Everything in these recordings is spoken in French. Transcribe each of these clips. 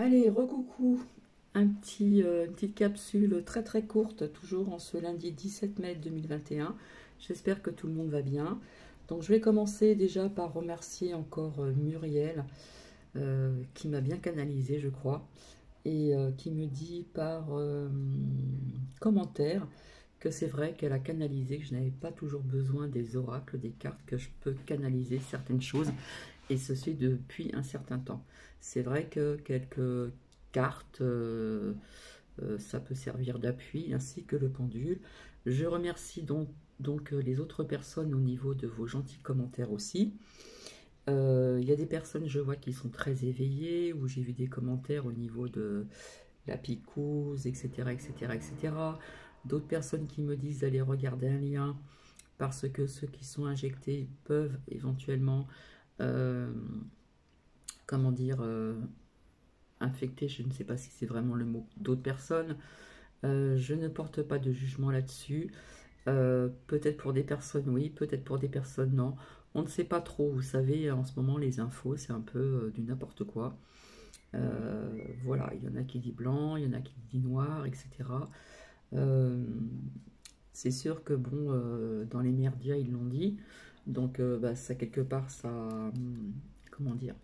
Allez, recoucou, une petite capsule très très courte, toujours en ce lundi 17 mai 2021. J'espère que tout le monde va bien. Donc je vais commencer déjà par remercier encore Muriel, qui m'a bien canalisé, je crois, et qui me dit par commentaire que c'est vrai qu'elle a canalisé, que je n'avais pas toujours besoin des oracles, des cartes, que je peux canaliser certaines choses, et ceci depuis un certain temps. C'est vrai que quelques cartes, ça peut servir d'appui, ainsi que le pendule. Je remercie donc les autres personnes au niveau de vos gentils commentaires aussi. Il y a des personnes, je vois, qui sont très éveillées, où j'ai vu des commentaires au niveau de la picouse, etc., etc., etc. D'autres personnes qui me disent d'aller regarder un lien, parce que ceux qui sont injectés peuvent éventuellement, euh, comment dire, infecter, je ne sais pas si c'est vraiment le mot, d'autres personnes. Je ne porte pas de jugement là-dessus. Peut-être pour des personnes, oui, peut-être pour des personnes, non. On ne sait pas trop, vous savez, en ce moment, les infos, c'est un peu du n'importe quoi. Voilà, il y en a qui dit blanc, il y en a qui dit noir, etc. Euh, c'est sûr que, bon, dans les médias, ils l'ont dit. Donc, bah, ça, quelque part, ça... comment dire?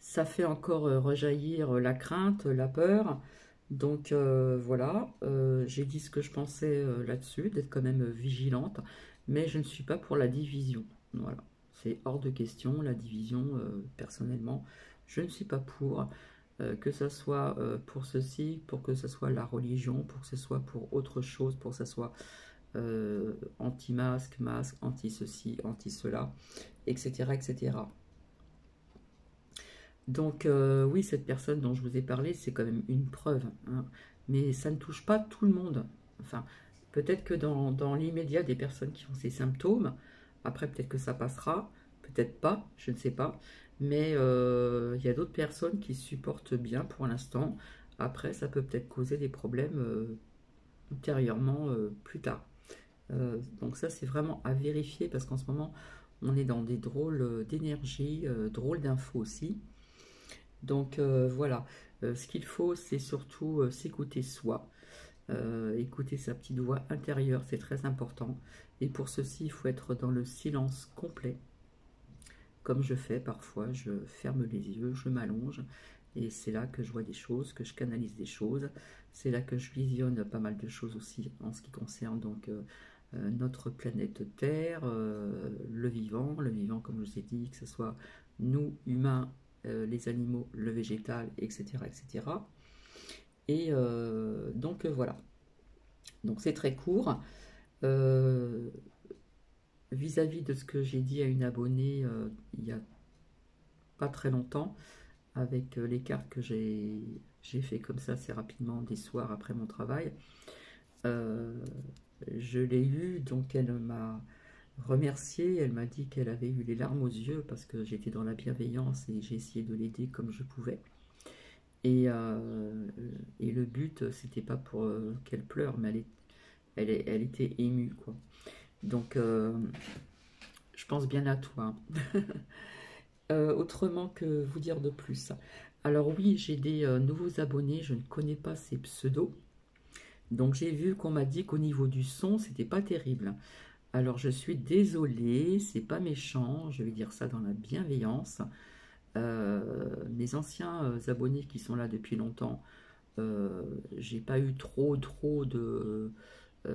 Ça fait encore rejaillir la crainte, la peur. Donc voilà, j'ai dit ce que je pensais là-dessus, d'être quand même vigilante, mais je ne suis pas pour la division. Voilà, c'est hors de question, la division, personnellement, je ne suis pas pour, que ce soit pour ceci, pour que ce soit la religion, pour que ce soit pour autre chose, pour que ce soit anti-masque, masque, anti-ceci, anti-cela, etc., etc. Donc oui, cette personne dont je vous ai parlé, c'est quand même une preuve, hein. Mais ça ne touche pas tout le monde. Enfin, peut-être que dans l'immédiat, des personnes qui ont ces symptômes, après peut-être que ça passera, peut-être pas, je ne sais pas. Mais il y a d'autres personnes qui supportent bien pour l'instant. Après, ça peut peut-être causer des problèmes ultérieurement, plus tard. Donc ça, c'est vraiment à vérifier parce qu'en ce moment, on est dans des drôles d'énergie, drôles d'infos aussi. Donc voilà. Ce qu'il faut, c'est surtout s'écouter soi, écouter sa petite voix intérieure, c'est très important. Et pour ceci, il faut être dans le silence complet, comme je fais parfois. Je ferme les yeux, je m'allonge, et c'est là que je vois des choses, que je canalise des choses. C'est là que je visionne pas mal de choses aussi en ce qui concerne donc notre planète Terre, le vivant comme je vous ai dit, que ce soit nous, humains, les animaux, le végétal, etc. etc. Et donc voilà. Donc c'est très court. Euh, Vis-à-vis de ce que j'ai dit à une abonnée il y a pas très longtemps, avec les cartes que j'ai fait comme ça assez rapidement des soirs après mon travail, euh, je l'ai eu, donc elle m'a remercié, elle m'a dit qu'elle avait eu les larmes aux yeux parce que j'étais dans la bienveillance et j'ai essayé de l'aider comme je pouvais. Et, euh, et le but, c'était pas pour qu'elle pleure, mais elle était émue, quoi. Donc, je pense bien à toi. Autrement que vous dire de plus? Alors oui, j'ai des nouveaux abonnés, je ne connais pas ces pseudos. Donc j'ai vu qu'on m'a dit qu'au niveau du son, c'était pas terrible. Alors je suis désolée, c'est pas méchant, je vais dire ça dans la bienveillance. Mes anciens abonnés qui sont là depuis longtemps, j'ai pas eu trop de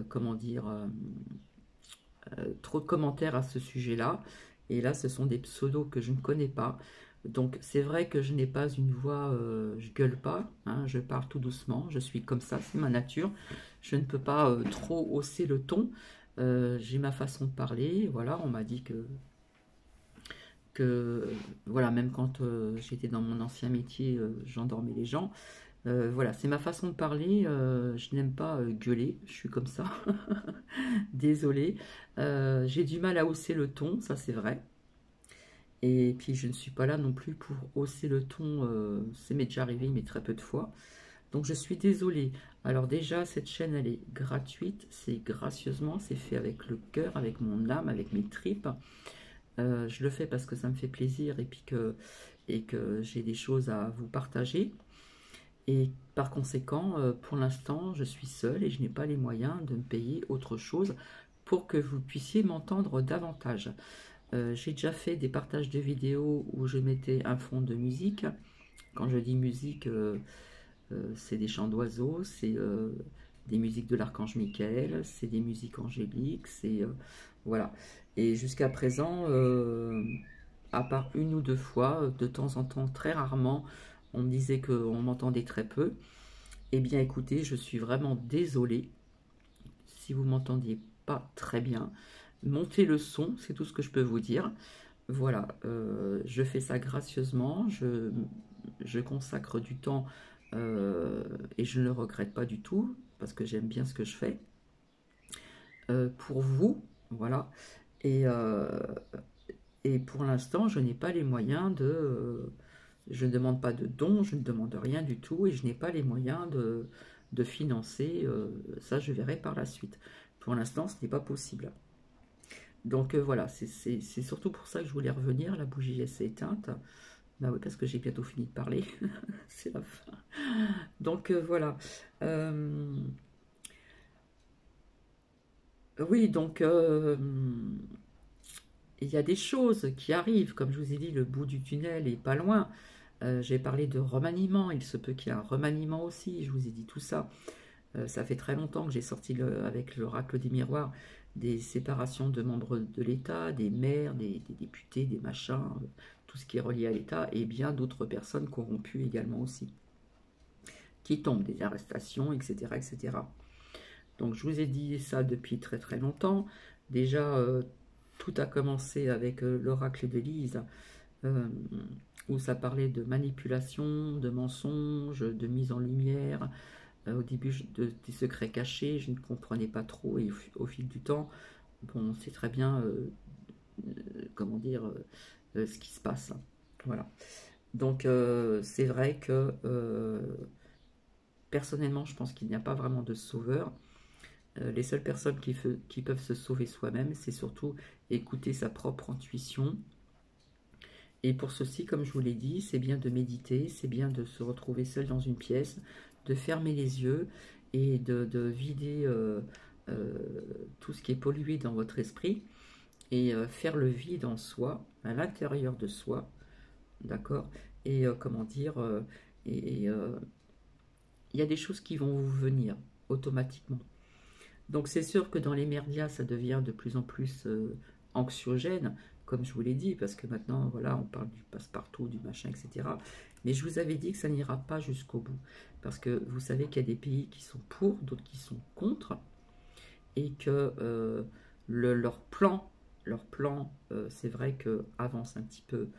comment dire trop de commentaires à ce sujet-là. Et là, ce sont des pseudos que je ne connais pas. Donc c'est vrai que je n'ai pas une voix, je gueule pas, hein, je parle tout doucement, je suis comme ça, c'est ma nature. Je ne peux pas trop hausser le ton. J'ai ma façon de parler. Voilà, on m'a dit que voilà, même quand j'étais dans mon ancien métier, j'endormais les gens. Voilà, c'est ma façon de parler. Je n'aime pas gueuler, je suis comme ça. Désolée. J'ai du mal à hausser le ton, ça c'est vrai. Et puis je ne suis pas là non plus pour hausser le ton. Ça m'est déjà arrivé, mais très peu de fois. Donc je suis désolée. Alors déjà, cette chaîne, elle est gratuite. C'est gracieusement, c'est fait avec le cœur, avec mon âme, avec mes tripes. Je le fais parce que ça me fait plaisir et que j'ai des choses à vous partager. Et par conséquent, pour l'instant, je suis seule et je n'ai pas les moyens de me payer autre chose pour que vous puissiez m'entendre davantage. J'ai déjà fait des partages de vidéos où je mettais un fond de musique. Quand je dis musique, c'est des chants d'oiseaux, c'est des musiques de l'archange Michael, c'est des musiques angéliques, c'est voilà. Et jusqu'à présent, à part une ou deux fois, de temps en temps, très rarement, on me disait qu'on m'entendait très peu. Eh bien, écoutez, je suis vraiment désolée si vous m'entendiez pas très bien. Montez le son, c'est tout ce que je peux vous dire. Voilà, je fais ça gracieusement, je consacre du temps et je ne le regrette pas du tout parce que j'aime bien ce que je fais pour vous, voilà. Et, euh, et pour l'instant, je n'ai pas les moyens je ne demande pas de dons, je ne demande rien du tout et je n'ai pas les moyens de financer. Ça, je verrai par la suite. Pour l'instant, ce n'est pas possible. Donc voilà, c'est surtout pour ça que je voulais revenir. La bougie s'est éteinte. Bah oui, parce que j'ai bientôt fini de parler. C'est la fin. Donc voilà. Oui, donc il y a des choses qui arrivent. Comme je vous ai dit, le bout du tunnel est pas loin. J'ai parlé de remaniement. Il se peut qu'il y ait un remaniement aussi. Je vous ai dit tout ça. Ça fait très longtemps que j'ai sorti avec l'oracle des miroirs des séparations de membres de l'État, des maires, des députés, des machins, tout ce qui est relié à l'État, et bien d'autres personnes corrompues également aussi, qui tombent, des arrestations, etc., etc. Donc je vous ai dit ça depuis très très longtemps. Déjà, tout a commencé avec l'oracle d'Élise, euh, où ça parlait de manipulation, de mensonges, de mise en lumière, au début, des secrets cachés, je ne comprenais pas trop, et au fil du temps, bon, on sait très bien, comment dire, ce qui se passe. Voilà. Donc, c'est vrai que, personnellement, je pense qu'il n'y a pas vraiment de sauveur. Les seules personnes qui peuvent se sauver soi-même, c'est surtout écouter sa propre intuition. Et pour ceci, comme je vous l'ai dit, c'est bien de méditer, c'est bien de se retrouver seul dans une pièce, de fermer les yeux et de vider euh, tout ce qui est pollué dans votre esprit et faire le vide en soi, à l'intérieur de soi, d'accord. Et comment dire, il y a des choses qui vont vous venir automatiquement. Donc c'est sûr que dans les merdias, ça devient de plus en plus anxiogène, comme je vous l'ai dit, parce que maintenant, voilà, on parle du passe-partout, du machin, etc. Mais je vous avais dit que ça n'ira pas jusqu'au bout, parce que vous savez qu'il y a des pays qui sont pour, d'autres qui sont contre, et que leur plan, c'est vrai que avance un petit peu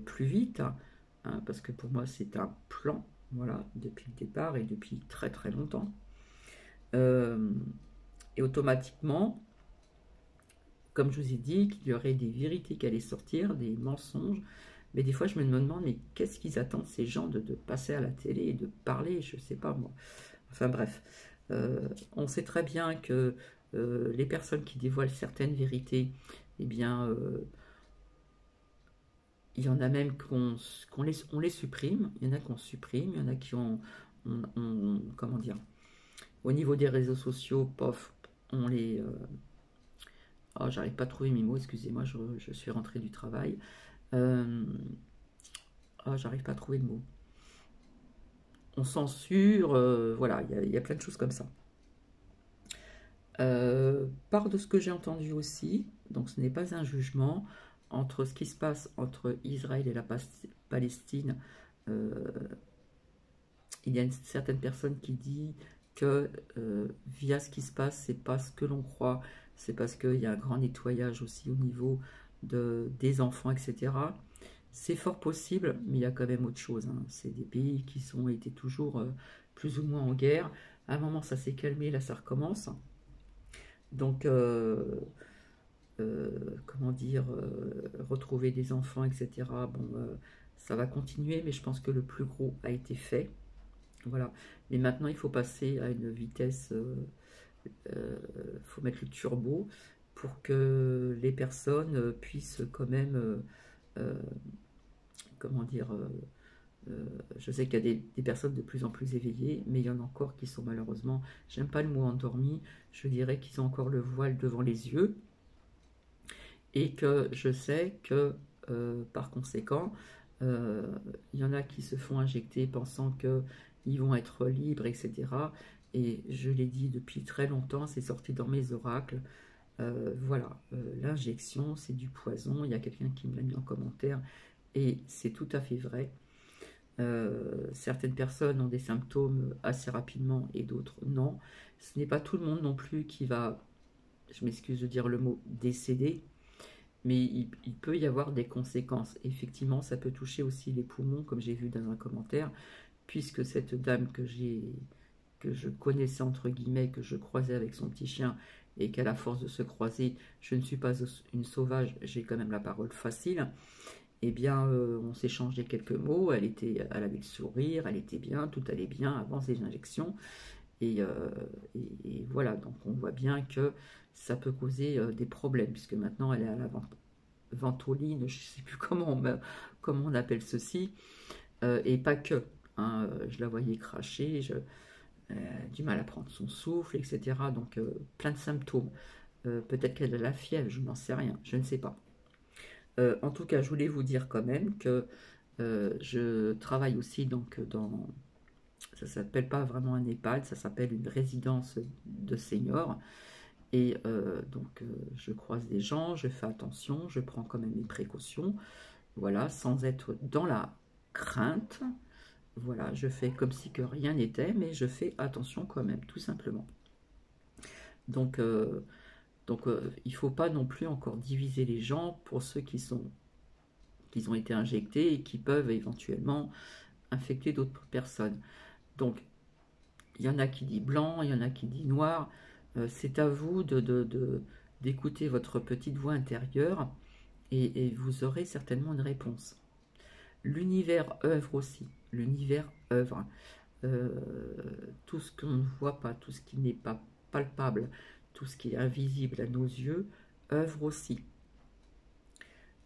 plus vite, hein, parce que pour moi c'est un plan, voilà, depuis le départ et depuis très très longtemps. Euh, et automatiquement, comme je vous ai dit, qu'il y aurait des vérités qui allaient sortir, des mensonges. Mais des fois, je me demande, mais qu'est-ce qu'ils attendent ces gens de passer à la télé et de parler, je ne sais pas moi. Enfin bref, on sait très bien que les personnes qui dévoilent certaines vérités, eh bien, il y en a même on les supprime, il y en a qu'on supprime, il y en a qui comment dire, au niveau des réseaux sociaux, pof, on les, oh, j'arrive pas à trouver mes mots, excusez-moi, je suis rentrée du travail. Oh, j'arrive pas à trouver le mot. On censure, voilà, il y a plein de choses comme ça. Part de ce que j'ai entendu aussi, donc ce n'est pas un jugement, entre ce qui se passe entre Israël et la Palestine, euh, il y a une certaine personne qui dit que via ce qui se passe, c'est pas ce que l'on croit, c'est parce qu'il y a un grand nettoyage aussi au niveau des enfants, etc. C'est fort possible, mais il y a quand même autre chose, hein. C'est des pays qui ont été toujours plus ou moins en guerre. À un moment, ça s'est calmé, là, ça recommence. Donc, comment dire, retrouver des enfants, etc. Bon, ça va continuer, mais je pense que le plus gros a été fait. Voilà. Mais maintenant, il faut passer à une vitesse, faut mettre le turbo pour que les personnes puissent quand même, comment dire, je sais qu'il y a des personnes de plus en plus éveillées, mais il y en a encore qui sont malheureusement, j'aime pas le mot endormis, je dirais qu'ils ont encore le voile devant les yeux, et que je sais que par conséquent, euh, il y en a qui se font injecter pensant qu'ils vont être libres, etc. Et je l'ai dit depuis très longtemps, c'est sorti dans mes oracles. Voilà, l'injection, c'est du poison. Il y a quelqu'un qui me l'a mis en commentaire et c'est tout à fait vrai. Certaines personnes ont des symptômes assez rapidement et d'autres non. Ce n'est pas tout le monde non plus qui va, je m'excuse de dire le mot, décéder, mais il peut y avoir des conséquences. Effectivement, ça peut toucher aussi les poumons, comme j'ai vu dans un commentaire, puisque cette dame que je connaissais entre guillemets, que je croisais avec son petit chien, et qu'à la force de se croiser, je ne suis pas une sauvage, j'ai quand même la parole facile, eh bien, on s'échangeait quelques mots, elle avait le sourire, elle était bien, tout allait bien avant ces injections, et, et voilà, donc on voit bien que ça peut causer des problèmes, puisque maintenant elle est à la ventoline, je ne sais plus comment on appelle ceci, et pas que. Hein, je la voyais cracher, du mal à prendre son souffle, etc. Donc plein de symptômes. Peut-être qu'elle a la fièvre, je n'en sais rien, je ne sais pas. En tout cas, je voulais vous dire quand même que je travaille aussi donc dans, ça s'appelle pas vraiment un EHPAD, ça s'appelle une résidence de seniors. Et donc je croise des gens, je fais attention, je prends quand même mes précautions, voilà, sans être dans la crainte. Voilà, je fais comme si que rien n'était, mais je fais attention quand même, tout simplement. Donc, il ne faut pas non plus encore diviser les gens pour ceux qui ont été injectés et qui peuvent éventuellement infecter d'autres personnes. Donc, il y en a qui dit blanc, il y en a qui dit noir. C'est à vous d'écouter votre petite voix intérieure et vous aurez certainement une réponse. L'univers œuvre aussi. L'univers œuvre. Euh, tout ce qu'on ne voit pas, tout ce qui n'est pas palpable, tout ce qui est invisible à nos yeux, œuvre aussi.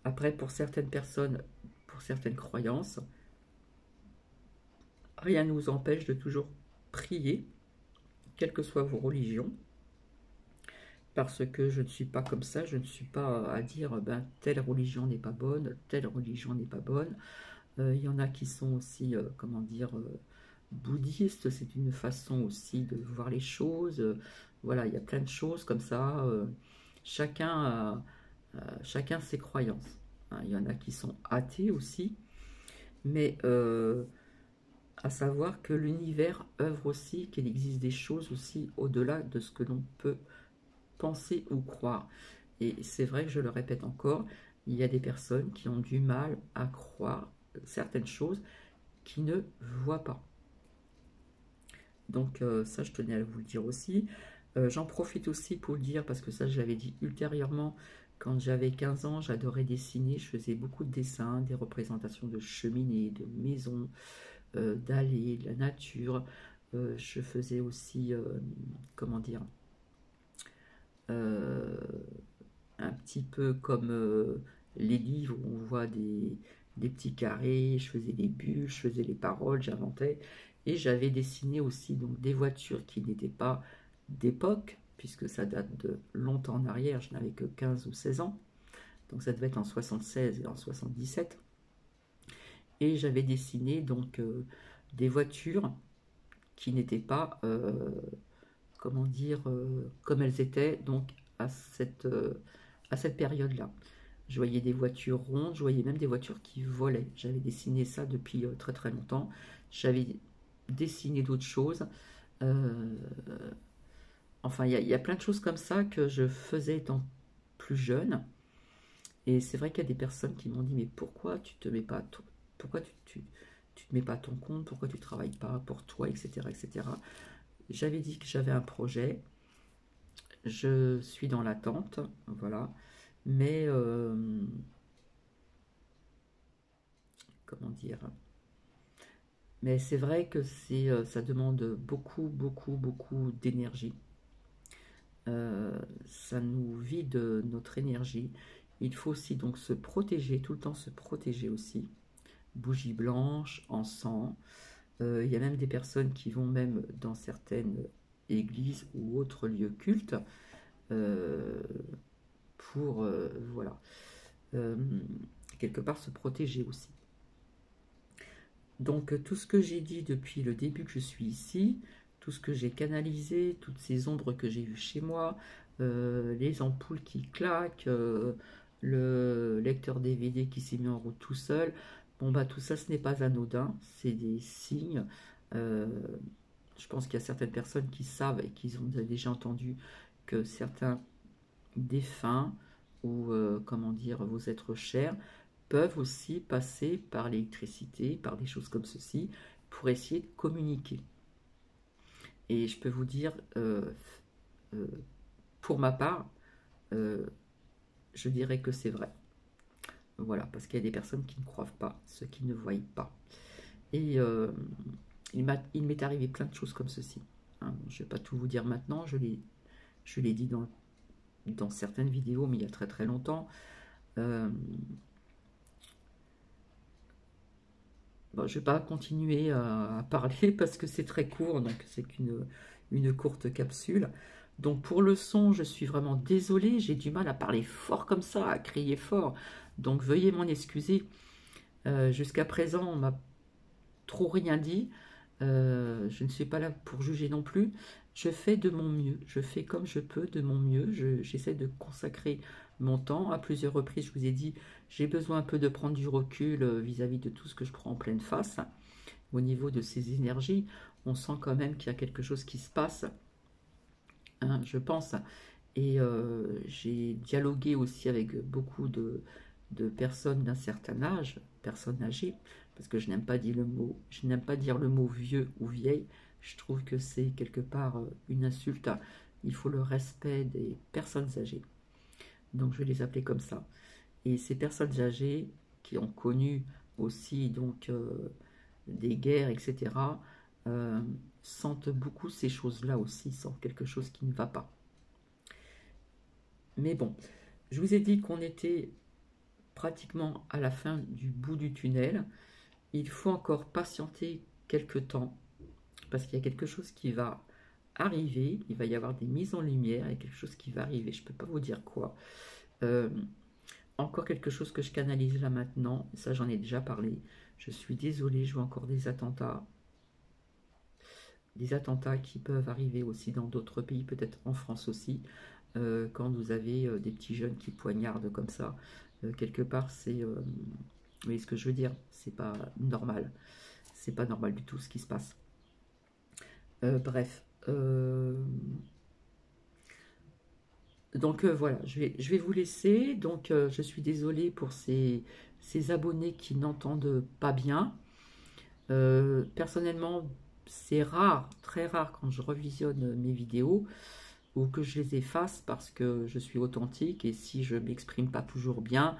Après, pour certaines personnes, pour certaines croyances, rien ne nous empêche de toujours prier, quelles que soient vos religions, parce que je ne suis pas comme ça, je ne suis pas à dire ben, telle religion n'est pas bonne, telle religion n'est pas bonne. Il y en a qui sont aussi, comment dire, bouddhistes, c'est une façon aussi de voir les choses. Voilà, il y a plein de choses comme ça. Chacun, chacun ses croyances. Hein, il y en a qui sont athées aussi, mais à savoir que l'univers œuvre aussi, qu'il existe des choses aussi au-delà de ce que l'on peut penser ou croire. Et c'est vrai que je le répète encore, il y a des personnes qui ont du mal à croire certaines choses qui ne voient pas. Donc ça, je tenais à vous le dire aussi. J'en profite aussi pour le dire, parce que ça, je l'avais dit ultérieurement, quand j'avais 15 ans, j'adorais dessiner, je faisais beaucoup de dessins, des représentations de cheminées, de maisons, d'allées, de la nature. Je faisais aussi, comment dire, euh, un petit peu comme les livres où on voit des petits carrés, je faisais des bulles, je faisais les paroles, j'inventais. Et j'avais dessiné aussi donc des voitures qui n'étaient pas d'époque, puisque ça date de longtemps en arrière, je n'avais que 15 ou 16 ans. Donc ça devait être en 76 et en 77. Et j'avais dessiné donc des voitures qui n'étaient pas, comment dire, comme elles étaient donc à cette période-là. Je voyais des voitures rondes, je voyais même des voitures qui volaient. J'avais dessiné ça depuis très très longtemps. J'avais dessiné d'autres choses. Euh, enfin, il y a plein de choses comme ça que je faisais étant plus jeune. Et c'est vrai qu'il y a des personnes qui m'ont dit, mais pourquoi tu te mets pas, pourquoi tu te mets pas à ton compte, pourquoi tu travailles pas pour toi, etc., etc. J'avais dit que j'avais un projet. Je suis dans l'attente, voilà. Mais comment dire? Mais c'est vrai que ça demande beaucoup, beaucoup, beaucoup d'énergie. Ça nous vide notre énergie. Il faut aussi donc se protéger, tout le temps se protéger aussi. bougies blanches, encens. Il y a même des personnes qui vont même dans certaines églises ou autres lieux cultes pour, voilà, quelque part se protéger aussi. Donc tout ce que j'ai dit depuis le début que je suis ici, tout ce que j'ai canalisé, toutes ces ombres que j'ai vues chez moi, les ampoules qui claquent, le lecteur DVD qui s'est mis en route tout seul, bon bah tout ça ce n'est pas anodin, c'est des signes. Je pense qu'il y a certaines personnes qui savent et qui ont déjà entendu que certains défunts ou comment dire vos êtres chers peuvent aussi passer par l'électricité, par des choses comme ceci, pour essayer de communiquer. Et je peux vous dire, pour ma part, je dirais que c'est vrai. Voilà, parce qu'il y a des personnes qui ne croient pas, ceux qui ne voient pas. Et il m'est arrivé plein de choses comme ceci. Hein, je ne vais pas tout vous dire maintenant, je l'ai dit dans certaines vidéos, mais il y a très très longtemps. Bon, je ne vais pas continuer à parler parce que c'est très court, donc c'est une courte capsule. Donc pour le son, je suis vraiment désolée, j'ai du mal à parler fort comme ça, à crier fort. Donc veuillez m'en excuser. Jusqu'à présent, on m'a trop rien dit. Je ne suis pas là pour juger non plus. Je fais de mon mieux. Je fais comme je peux de mon mieux. J'essaie de consacrer mon temps. À plusieurs reprises, je vous ai dit, j'ai besoin un peu de prendre du recul vis-à-vis de tout ce que je prends en pleine face. Au niveau de ces énergies, on sent quand même qu'il y a quelque chose qui se passe, hein, je pense. Et j'ai dialogué aussi avec beaucoup de personnes d'un certain âge, personnes âgées, parce que je n'aime pas dire le mot vieux ou vieille. Je trouve que c'est quelque part une insulte. Il faut le respect des personnes âgées. Donc je vais les appeler comme ça. Et ces personnes âgées qui ont connu aussi donc des guerres, etc., sentent beaucoup ces choses-là aussi, sentent quelque chose qui ne va pas. Mais bon, je vous ai dit qu'on était pratiquement à la fin du bout du tunnel. Il faut encore patienter quelques temps parce qu'il y a quelque chose qui va arriver. Il va y avoir des mises en lumière, il y a quelque chose qui va arriver. Je ne peux pas vous dire quoi. Encore quelque chose que je canalise là maintenant. Ça, j'en ai déjà parlé. Je suis désolée, je vois encore des attentats. Des attentats qui peuvent arriver aussi dans d'autres pays, peut-être en France aussi. Quand vous avez des petits jeunes qui poignardent comme ça, quelque part, c'est... vous voyez ce que je veux dire? C'est pas normal. C'est pas normal du tout ce qui se passe. Bref. Donc voilà, je vais vous laisser. Donc je suis désolée pour ces abonnés qui n'entendent pas bien. Personnellement, c'est rare, très rare quand je revisionne mes vidéos ou que je les efface parce que je suis authentique et si je m'exprime pas toujours bien,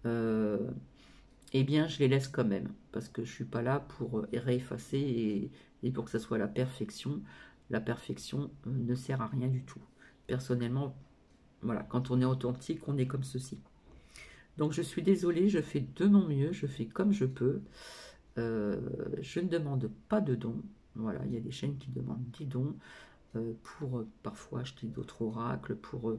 eh bien je les laisse quand même parce que je suis pas là pour réeffacer et pour que ça soit la perfection. La perfection ne sert à rien du tout. Personnellement, voilà, quand on est authentique, on est comme ceci. Donc je suis désolée, je fais de mon mieux, je fais comme je peux. Je ne demande pas de dons. Voilà, il y a des chaînes qui demandent des dons pour parfois acheter d'autres oracles, pour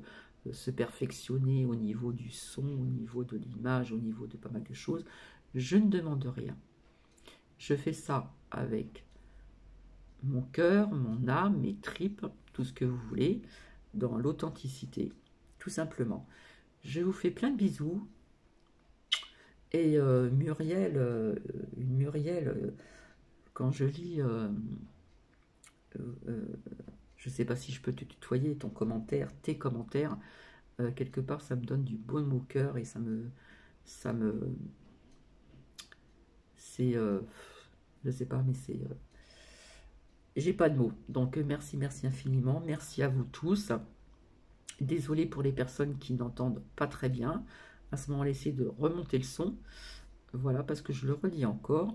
se perfectionner au niveau du son, au niveau de l'image, au niveau de pas mal de choses. Je ne demande rien. Je fais ça avec mon cœur, mon âme, mes tripes, tout ce que vous voulez, dans l'authenticité, tout simplement. Je vous fais plein de bisous. Et Muriel, quand je lis, je ne sais pas si je peux te tutoyer, ton commentaire, tes commentaires, quelque part ça me donne du baume au cœur et c'est, je sais pas, mais c'est, j'ai pas de mots. Donc merci infiniment, merci à vous tous. Désolée pour les personnes qui n'entendent pas très bien. À ce moment-là, essayez de remonter le son. Voilà, parce que je le redis encore,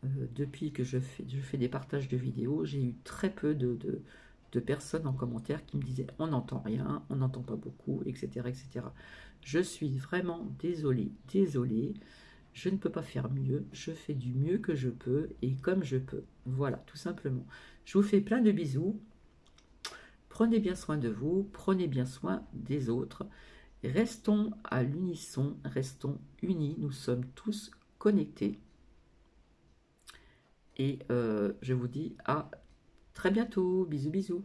depuis que je fais des partages de vidéos, j'ai eu très peu de personnes en commentaire qui me disaient on n'entend rien, on n'entend pas beaucoup, etc., etc. Je suis vraiment désolée. je ne peux pas faire mieux, je fais du mieux que je peux et comme je peux. Voilà, tout simplement. Je vous fais plein de bisous. Prenez bien soin de vous, prenez bien soin des autres. Restons à l'unisson, restons unis, nous sommes tous connectés. Et je vous dis à très bientôt. Bisous, bisous.